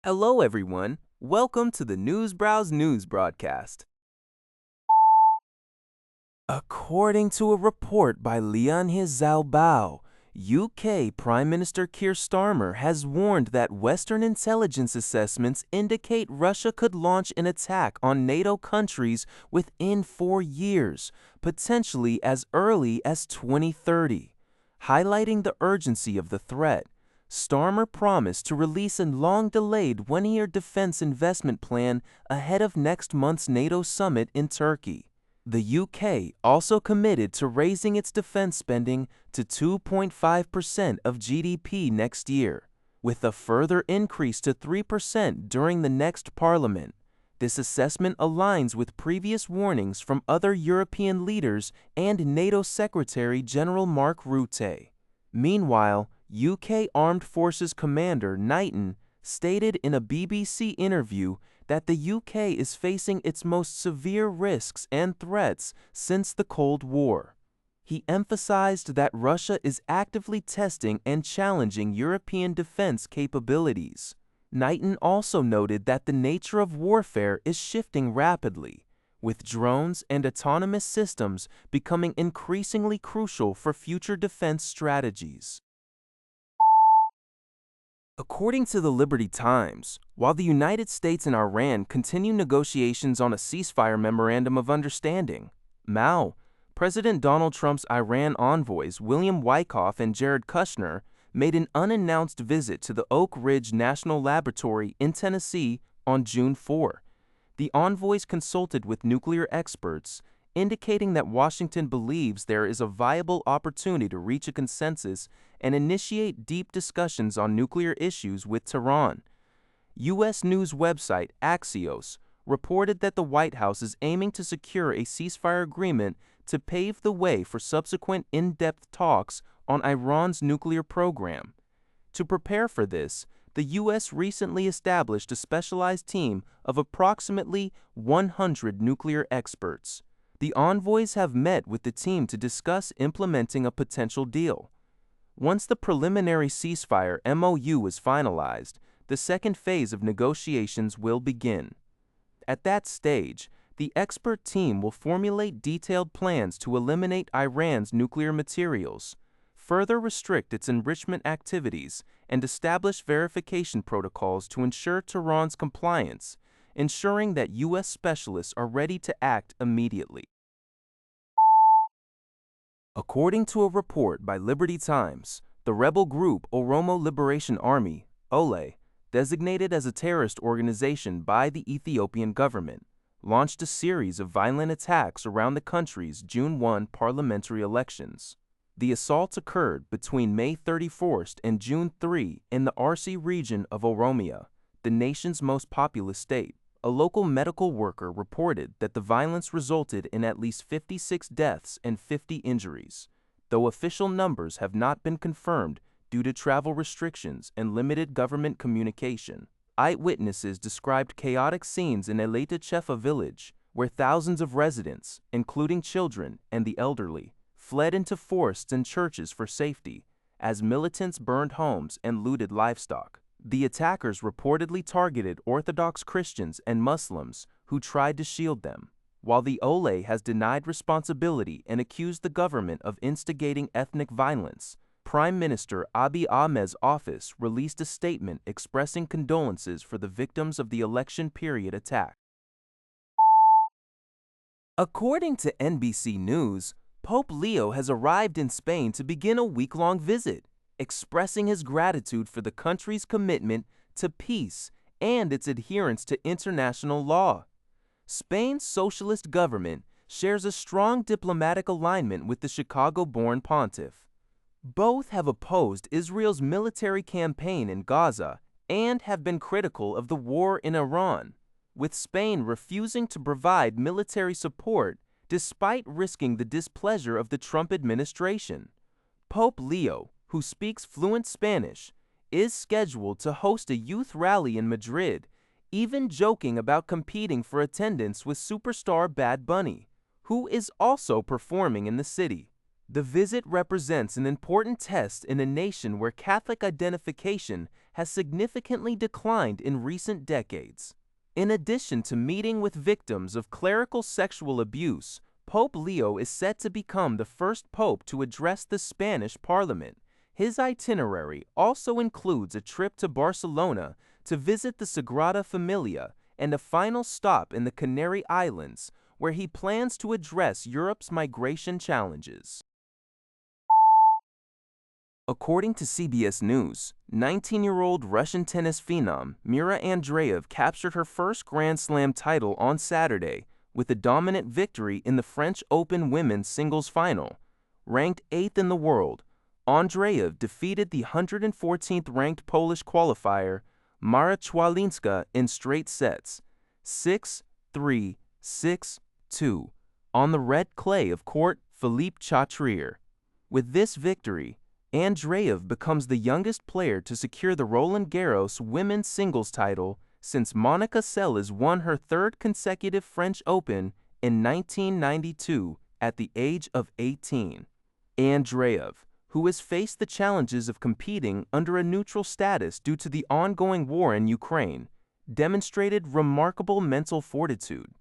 Hello, everyone. Welcome to the Newsbrowse News broadcast. According to a report by Leon Hizalbao, UK Prime Minister Keir Starmer has warned that Western intelligence assessments indicate Russia could launch an attack on NATO countries within 4 years, potentially as early as 2030. Highlighting the urgency of the threat, Starmer promised to release a long-delayed one-year defense investment plan ahead of next month's NATO summit in Turkey. The UK also committed to raising its defense spending to 2.5% of GDP next year, with a further increase to 3% during the next parliament. This assessment aligns with previous warnings from other European leaders and NATO Secretary General Mark Rutte. Meanwhile, UK Armed Forces Commander Knighton stated in a BBC interview that the UK is facing its most severe risks and threats since the Cold War. He emphasized that Russia is actively testing and challenging European defense capabilities. Knighton also noted that the nature of warfare is shifting rapidly, with drones and autonomous systems becoming increasingly crucial for future defense strategies. According to the Liberty Times, while the United States and Iran continue negotiations on a ceasefire memorandum of understanding, President Donald Trump's Iran envoys William Wykoff and Jared Kushner made an unannounced visit to the Oak Ridge National Laboratory in Tennessee on June 4. The envoys consulted with nuclear experts, indicating that Washington believes there is a viable opportunity to reach a consensus and initiate deep discussions on nuclear issues with Tehran. U.S. news website Axios reported that the White House is aiming to secure a ceasefire agreement to pave the way for subsequent in-depth talks on Iran's nuclear program. To prepare for this, the U.S. recently established a specialized team of approximately 100 nuclear experts. The envoys have met with the team to discuss implementing a potential deal. Once the preliminary ceasefire MOU is finalized, the second phase of negotiations will begin. At that stage, the expert team will formulate detailed plans to eliminate Iran's nuclear materials, further restrict its enrichment activities, and establish verification protocols to ensure Tehran's compliance, ensuring that U.S. specialists are ready to act immediately. According to a report by Liberty Times, the rebel group Oromo Liberation Army, OLE, designated as a terrorist organization by the Ethiopian government, launched a series of violent attacks around the country's June 1 parliamentary elections. The assaults occurred between May 31st and June 3 in the Arsi region of Oromia, the nation's most populous state. A local medical worker reported that the violence resulted in at least 56 deaths and 50 injuries, though official numbers have not been confirmed due to travel restrictions and limited government communication. Eyewitnesses described chaotic scenes in Eleta Chefa village, where thousands of residents, including children and the elderly, fled into forests and churches for safety, as militants burned homes and looted livestock. The attackers reportedly targeted Orthodox Christians and Muslims who tried to shield them, while the OLE has denied responsibility and accused the government of instigating ethnic violence. Prime Minister Abiy Ahmed's office released a statement expressing condolences for the victims of the election period attack. According to NBC News, Pope Leo has arrived in Spain to begin a week-long visit, expressing his gratitude for the country's commitment to peace and its adherence to international law. Spain's socialist government shares a strong diplomatic alignment with the Chicago-born pontiff. Both have opposed Israel's military campaign in Gaza and have been critical of the war in Iran, with Spain refusing to provide military support despite risking the displeasure of the Trump administration. Pope Leo, who speaks fluent Spanish, is scheduled to host a youth rally in Madrid, even joking about competing for attendance with superstar Bad Bunny, who is also performing in the city. The visit represents an important test in a nation where Catholic identification has significantly declined in recent decades. In addition to meeting with victims of clerical sexual abuse, Pope Leo is set to become the first pope to address the Spanish Parliament. His itinerary also includes a trip to Barcelona to visit the Sagrada Familia and a final stop in the Canary Islands, where he plans to address Europe's migration challenges. According to CBS News, 19-year-old Russian tennis phenom Mirra Andreeva captured her first Grand Slam title on Saturday with a dominant victory in the French Open women's singles final. Ranked 8th in the world, Andreeva defeated the 114th ranked Polish qualifier Marta Chwalinska in straight sets, 6-3, 6-2, on the red clay of court Philippe Chatrier. With this victory, Andreeva becomes the youngest player to secure the Roland Garros women's singles title since Monica Seles won her third consecutive French Open in 1992 at the age of 18. Andreeva, who has faced the challenges of competing under a neutral status due to the ongoing war in Ukraine, demonstrated remarkable mental fortitude.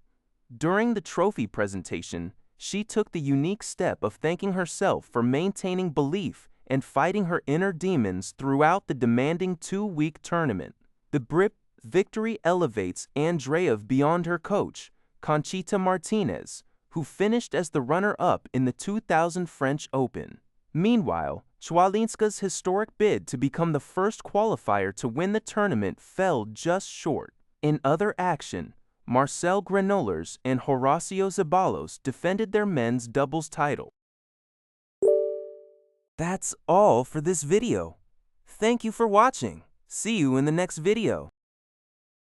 During the trophy presentation, she took the unique step of thanking herself for maintaining belief and fighting her inner demons throughout the demanding two-week tournament. The Brit victory elevates Andreeva beyond her coach, Conchita Martinez, who finished as the runner-up in the 2000 French Open. Meanwhile, Chwalinska's historic bid to become the first qualifier to win the tournament fell just short. In other action, Marcel Granollers and Horacio Zeballos defended their men's doubles title. That's all for this video. Thank you for watching. See you in the next video.